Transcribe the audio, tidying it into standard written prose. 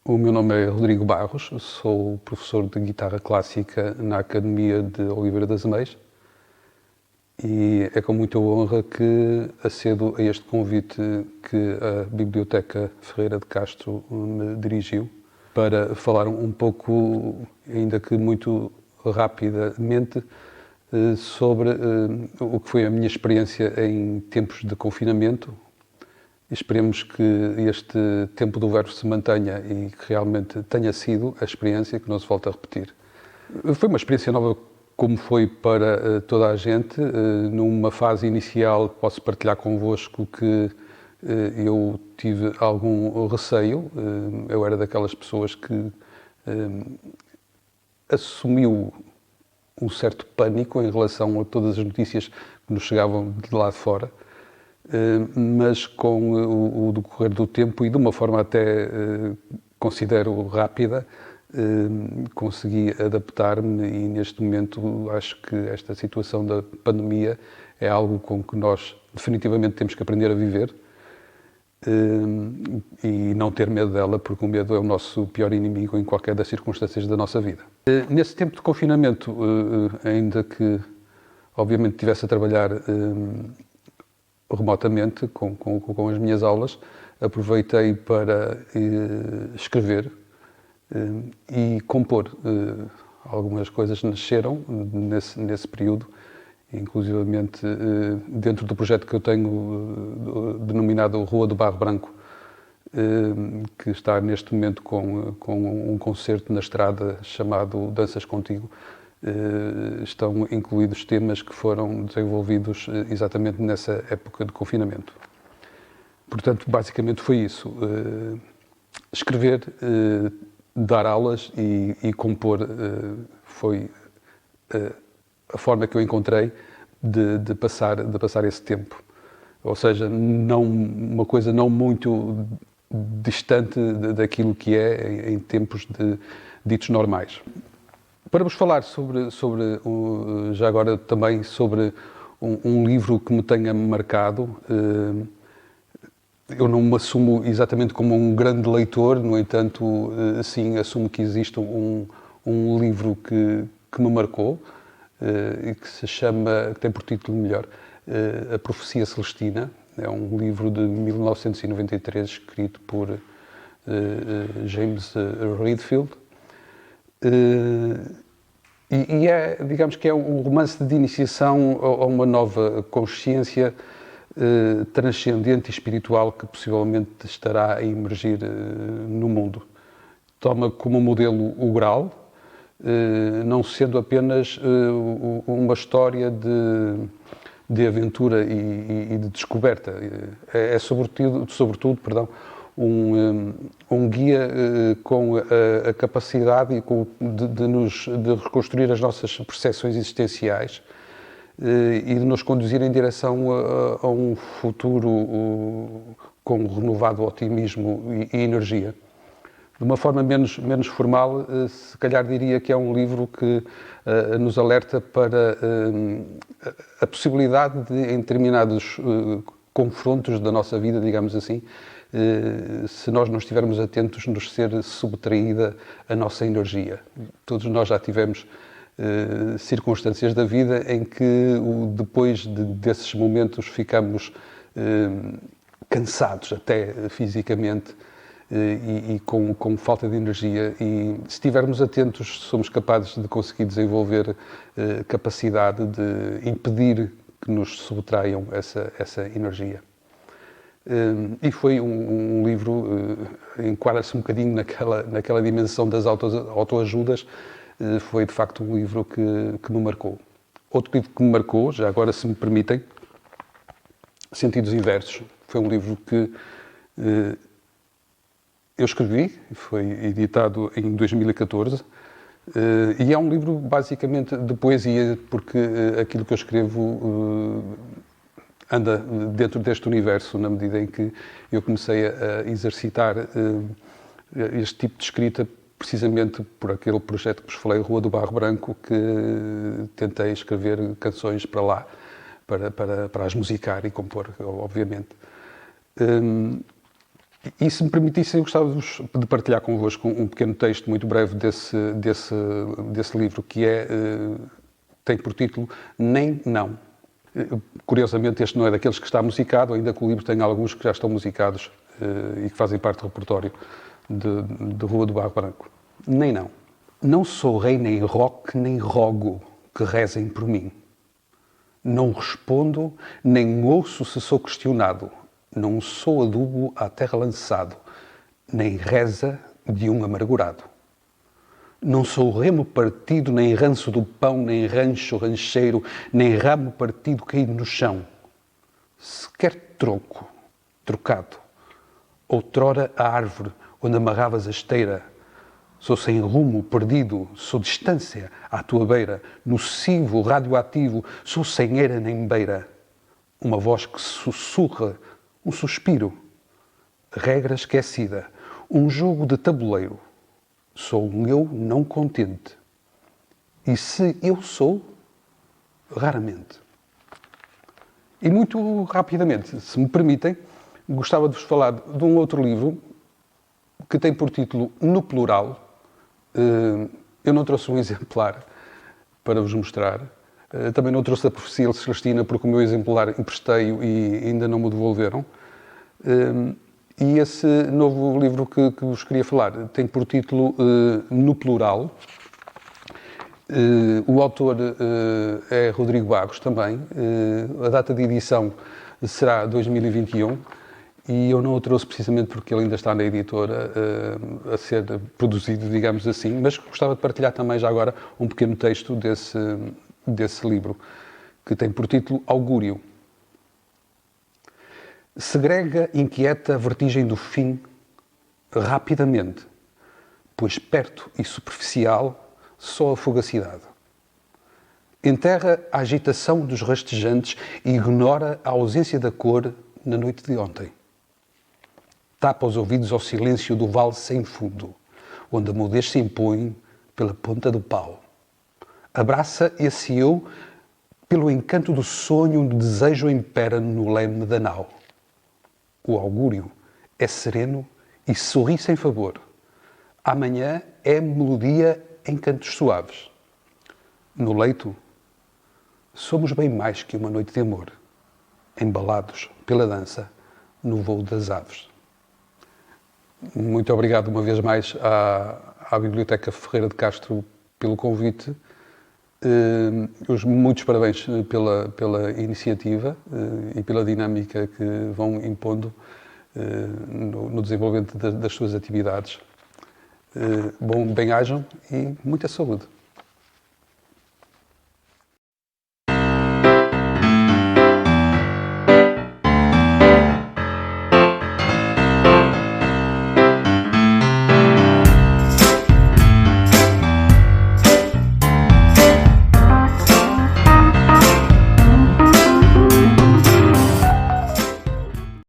O meu nome é Rodrigo Barros, sou professor de guitarra clássica na Academia de Oliveira das Meias e é com muita honra que acedo a este convite que a Biblioteca Ferreira de Castro me dirigiu para falar um pouco, ainda que muito rapidamente, sobre o que foi a minha experiência em tempos de confinamento. Esperemos que este tempo do verbo se mantenha e que realmente tenha sido a experiência que não se volta a repetir. Foi uma experiência nova, como foi para toda a gente. Numa fase inicial posso partilhar convosco que eu tive algum receio. Eu era daquelas pessoas que assumiu um certo pânico em relação a todas as notícias que nos chegavam de lá de fora. Mas com o decorrer do tempo e de uma forma até considero rápida, consegui adaptar-me e neste momento acho que esta situação da pandemia é algo com que nós definitivamente temos que aprender a viver e não ter medo dela, porque o medo é o nosso pior inimigo em qualquer das circunstâncias da nossa vida. Nesse tempo de confinamento, ainda que obviamente estivesse a trabalhar remotamente com as minhas aulas, aproveitei para escrever e compor. Algumas coisas nasceram nesse período, inclusivamente dentro do projeto que eu tenho denominado Rua do Barro Branco, que está neste momento com um concerto na estrada chamado Danças Contigo. Estão incluídos temas que foram desenvolvidos exatamente nessa época de confinamento. Portanto, basicamente foi isso. Escrever, dar aulas e compor foi a forma que eu encontrei de passar esse tempo. Ou seja, uma coisa não muito distante daquilo que é em tempos ditos normais. Para vos falar sobre já agora também sobre um livro que me tenha marcado, eu não me assumo exatamente como um grande leitor, no entanto, sim, assumo que existe um livro que me marcou e que se chama, que tem por título melhor, A Profecia Celestina. É um livro de 1993, escrito por James Redfield. E digamos que é um romance de iniciação a uma nova consciência transcendente e espiritual que possivelmente estará a emergir no mundo. Toma como modelo o Graal, não sendo apenas uma história de aventura e de descoberta. É sobretudo, um guia com a capacidade de reconstruir as nossas percepções existenciais e de nos conduzir em direção a um futuro com renovado otimismo e energia. De uma forma menos formal, se calhar diria que é um livro que nos alerta para a possibilidade de, em determinados confrontos da nossa vida, digamos assim, se nós não estivermos atentos, nos ser subtraída a nossa energia. Todos nós já tivemos circunstâncias da vida em que depois desses momentos ficamos cansados até fisicamente e com falta de energia, e se estivermos atentos somos capazes de conseguir desenvolver capacidade de impedir que nos subtraiam essa energia. E foi um livro, enquadra-se um bocadinho naquela dimensão das autoajudas, foi de facto um livro que me marcou. Outro livro que me marcou, já agora se me permitem, Sentidos Inversos, foi um livro que eu escrevi, foi editado em 2014, e é um livro basicamente de poesia, porque aquilo que eu escrevo anda dentro deste universo, na medida em que eu comecei a exercitar este tipo de escrita precisamente por aquele projeto que vos falei, Rua do Barro Branco, que tentei escrever canções para lá, para as musicar e compor, obviamente. E se me permitissem, eu gostava de partilhar convosco um pequeno texto muito breve desse livro, que tem por título Nem Não. Curiosamente, este não é daqueles que está musicado, ainda que o livro tenha alguns que já estão musicados e que fazem parte do repertório de Rua do Barro Branco. Nem não. Não sou rei nem roque, nem rogo que rezem por mim. Não respondo, nem ouço se sou questionado. Não sou adubo à terra lançado, nem reza de um amargurado. Não sou remo partido, nem ranço do pão, nem rancho rancheiro, nem ramo partido caído no chão. Sequer troco, trocado. Outrora a árvore onde amarravas a esteira. Sou sem rumo, perdido, sou distância à tua beira, nocivo, radioativo, sou sem eira nem beira. Uma voz que sussurra, um suspiro, regra esquecida, um jogo de tabuleiro. Sou um eu não contente. E se eu sou, raramente. E muito rapidamente, se me permitem, gostava de vos falar de um outro livro que tem por título No Plural. Eu não trouxe um exemplar para vos mostrar. Também não trouxe a Profecia Celestina porque o meu exemplar emprestei-o e ainda não me devolveram. E esse novo livro que vos queria falar tem por título No Plural. O autor é Rodrigo Bagos também. A data de edição será 2021 e eu não o trouxe precisamente porque ele ainda está na editora a ser produzido, digamos assim, mas gostava de partilhar também já agora um pequeno texto desse livro, que tem por título Augúrio. Segrega inquieta a vertigem do fim rapidamente, pois perto e superficial só a fugacidade. Enterra a agitação dos rastejantes e ignora a ausência da cor na noite de ontem. Tapa os ouvidos ao silêncio do vale sem fundo, onde a mudez se impõe pela ponta do pau. Abraça esse eu pelo encanto do sonho onde o desejo impera no leme da nau. O augúrio é sereno e sorri sem favor. Amanhã é melodia em cantos suaves. No leito, somos bem mais que uma noite de amor, embalados pela dança no voo das aves. Muito obrigado uma vez mais à Biblioteca Ferreira de Castro pelo convite. Muitos parabéns pela iniciativa e pela dinâmica que vão impondo no desenvolvimento das suas atividades. Bem-ajam e muita saúde.